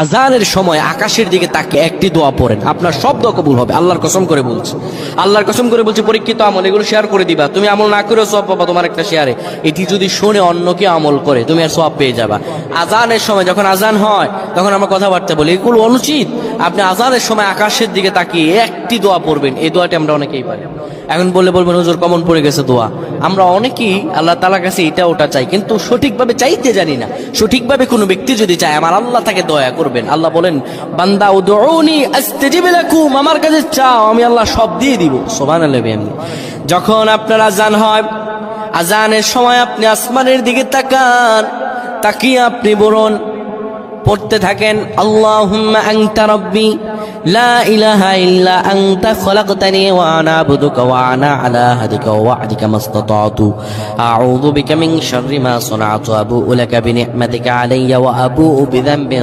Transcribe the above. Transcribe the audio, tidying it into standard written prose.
আজানের সময় আকাশের দিকে তাকিয়ে একটি দোয়া পড়েন, আপনার সব দোয়া কবুল হবে। আল্লাহর কসম করে বলছি, আল্লাহর কসম করে বলছি, পরীক্ষিত আমল এগুলো শেয়ার করে দিবা। তুমি আমল না করেও সওয়াব পাবা তোমার একটা শেয়ারে। এটি যদি শুনে অন্য কেউ আমল করে তুমি আর সওয়াব পেয়ে যাবা। আজানের সময় যখন আজান হয় তখন আমরা কথাবার্তা বলি, এগুলো অনুচিত। আপনি আজানের সময় আকাশের দিকে তাকিয়ে একটি দোয়া পড়বেন। এই দোয়াটি আমরা অনেকেই পারি। এখন বলবেন হুজুর কমন পড়ে গেছে দোয়া। আমরা অনেকেই আল্লাহ তাআলার কাছে এটা ওটা চাই, কিন্তু সঠিকভাবে চাইতে জানি না। সঠিকভাবে কোনো ব্যক্তি যদি চায় আমার আল্লাহ তাকে দয়া করবেন। আল্লাহ বলেন, বান্দা উদউনি আস্তাজিব লাকুম, আমার কাছে চাও আমি আল্লাহ সব দিয়ে দিব। সুবহানাল্লাহ। যখন আপনার আজান হয়, আজানের সময় আপনি আসমানের দিকে তাকান, তাকিয়ে আপনি বলুন, পড়তে থাকেন, আল্লাহুম্মা আনতা রাব্বি লা ইলাহা ইল্লা আনতা খলাকতানি ওয়া আনা আবদুকা ওয়া আনা আলা আহদিকা ওয়া ওয়া'দিকা মাসতাতা'তু আউযু বিকা মিন শাররি মা সানা'তু আবু'ু লাকা বিনি'মাতিকা আলাইয়া ওয়া আবু'ু বিযানবি